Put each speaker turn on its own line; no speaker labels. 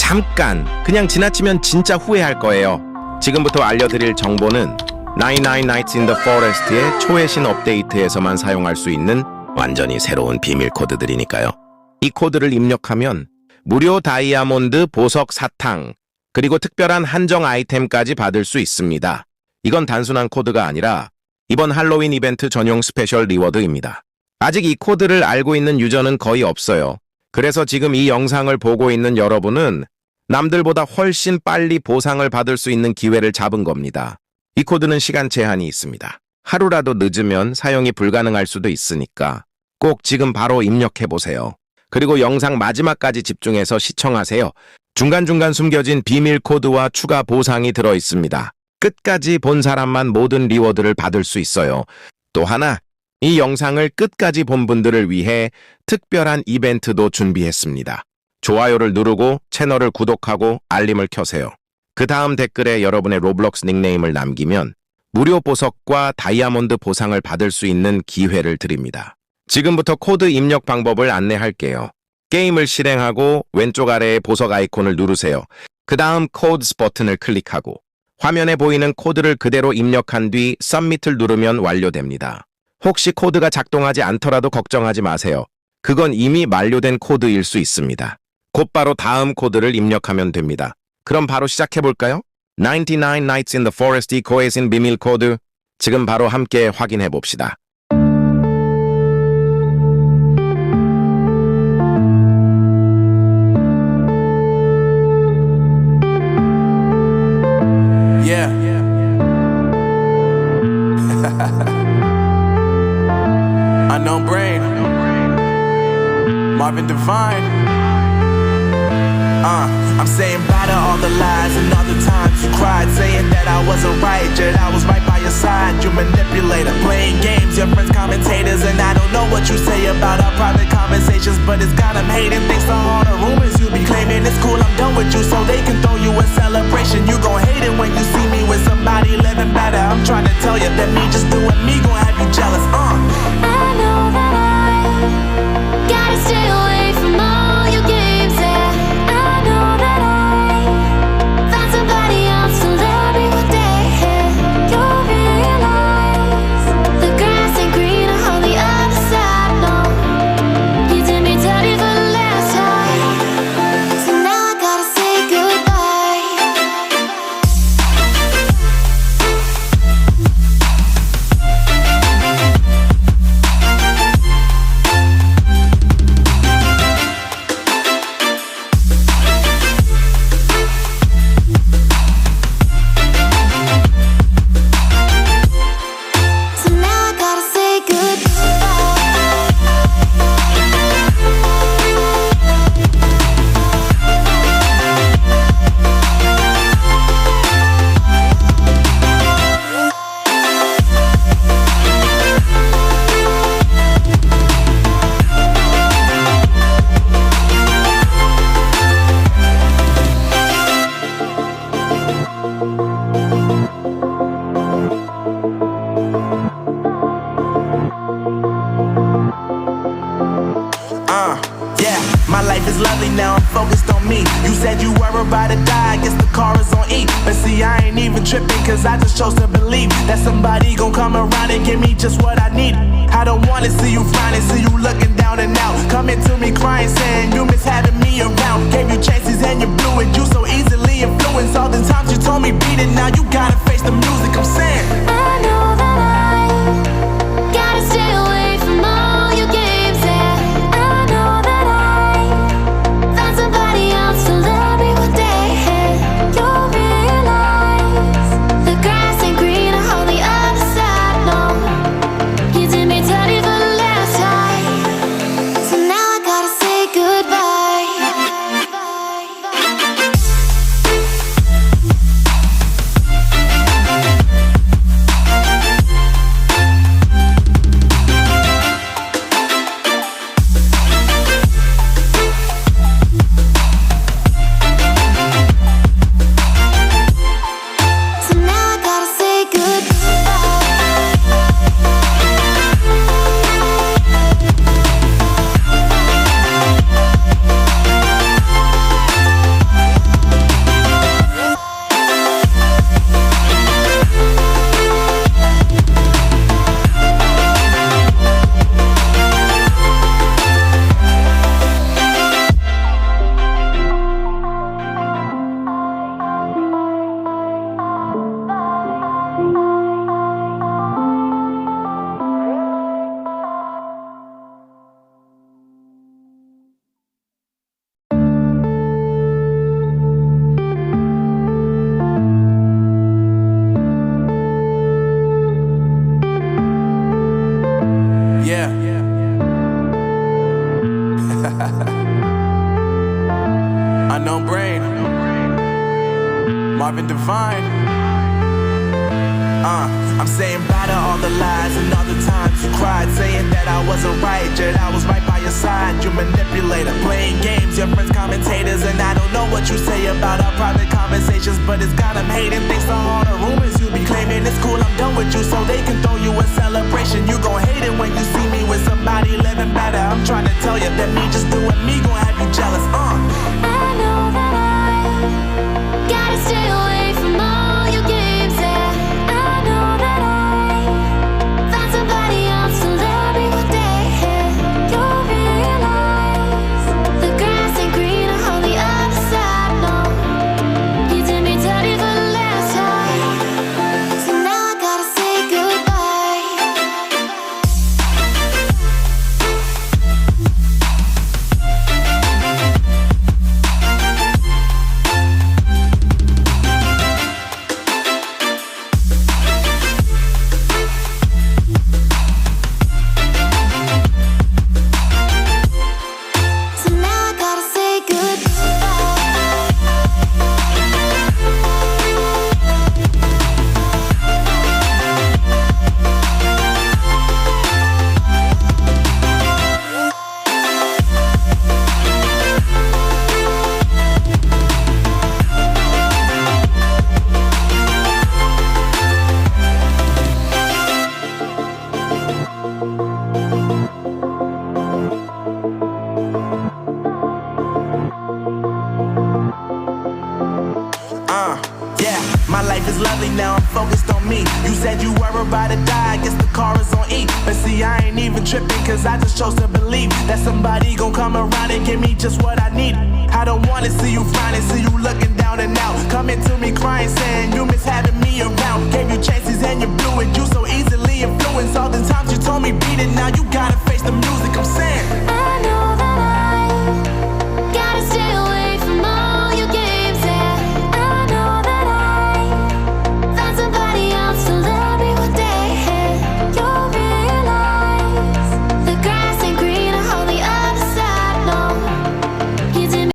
잠깐 그냥 지나치면 진짜 후회할 거예요. 지금부터 알려드릴 정보는 99 Nights in the Forest의 초회신 업데이트에서만 사용할 수 있는 완전히 새로운 비밀 코드들이니까요. 이 코드를 입력하면 무료 다이아몬드 보석 사탕 그리고 특별한 한정 아이템까지 받을 수 있습니다. 이건 단순한 코드가 아니라 이번 할로윈 이벤트 전용 스페셜 리워드입니다. 아직 이 코드를 알고 있는 유저는 거의 없어요. 그래서 지금 이 영상을 보고 있는 여러분은 남들보다 훨씬 빨리 보상을 받을 수 있는 기회를 잡은 겁니다. 이 코드는 시간 제한이 있습니다. 하루라도 늦으면 사용이 불가능할 수도 있으니까 꼭 지금 바로 입력해보세요. 그리고 영상 마지막까지 집중해서 시청하세요. 중간중간 숨겨진 비밀 코드와 추가 보상이 들어있습니다. 끝까지 본 사람만 모든 리워드를 받을 수 있어요. 또 하나, 이 영상을 끝까지 본 분들을 위해 특별한 이벤트도 준비했습니다. 좋아요를 누르고 채널을 구독하고 알림을 켜세요. 그 다음 댓글에 여러분의 로블록스 닉네임을 남기면 무료 보석과 다이아몬드 보상을 받을 수 있는 기회를 드립니다. 지금부터 코드 입력 방법을 안내할게요. 게임을 실행하고 왼쪽 아래의 보석 아이콘을 누르세요. 그 다음 코드스 버튼을 클릭하고 화면에 보이는 코드를 그대로 입력한 뒤 Submit을 누르면 완료됩니다. 혹시 코드가 작동하지 않더라도 걱정하지 마세요. 그건 이미 만료된 코드일 수 있습니다. 곧바로 다음 코드를 입력하면 됩니다. 그럼 바로 시작해볼까요? 99 Nights in the Forest 코에신 비밀 코드 지금 바로 함께 확인해봅시다.
Yeah. Unknown brain. Marvin Divine. I'm saying bye to all the lies and all the times you cried, saying that I wasn't right, yet I was right by your side. You manipulator, playing games, your friends commentators, and I don't know what you say about our private conversations, but it's got them hating. Thanks to all the rumors you be claiming, it's cool, I'm done with you, so they can throw you a celebration. You gon' hate it when you see me with somebody living better. I'm trying to tell you that me just doing me gon' have you jealous.
I know that I gotta stay away from all your games, yeah. I know that I found somebody else to love me one day, yeah. You'll realize the grass ain't greener on the other side, no. You did me dirty for the last time, so now I gotta say goodbye. So now I gotta say goodbye.
Yeah, my life is lovely now, I'm focused on me. You said you were about to die, I guess the car is on E. But see, I ain't even tripping, cause I just chose to believe that somebody gon' come around and give me just what I need. I don't wanna see you frowning, see you looking down and out, coming to me crying, saying you miss having me around. Gave you chances and you blew it, you so easily influenced. All the times you told me beat it, now you gotta face the music, I'm saying
I know that I gotta stay away from all your games, yeah. I know that I found somebody else to love me one day, yeah. You'll realize the grass ain't greener on the other side, no. You did me dirty for the last time, so now I gotta say goodbye.
No brain. Marvin Devine. I'm saying bye to all the lies and all the times you cried, saying that I wasn't right, yet I was right by your side. You manipulator, playing games, your friends commentators, and I don't know what you say about our private conversations, but it's got them hating. Thanks to all the rumors you be claiming. It's cool, I'm done with you, so they can throw you a celebration. You gon' hate it when you see me with somebody living better. I'm trying to tell you that me just doing me gon' have you jealous.
I know that I gotta stay away from all your games. Yeah, I know that I found somebody else to love me one day. Yeah, you'll realize the grass ain't greener on the other side. No, you did me dirty for the last time, so now I gotta say goodbye. So now I gotta say goodbye.
Yeah, my life is lovely now, I'm focused on me. You said you were about to die, I guess the car is on E. But see, I ain't even tripping, cause I just chose to believe that somebody gon' come around and give me just what I need. I don't wanna see you frowning, see you looking down and out, coming to me crying, saying you miss having me around. Gave you chances and you blew it, you so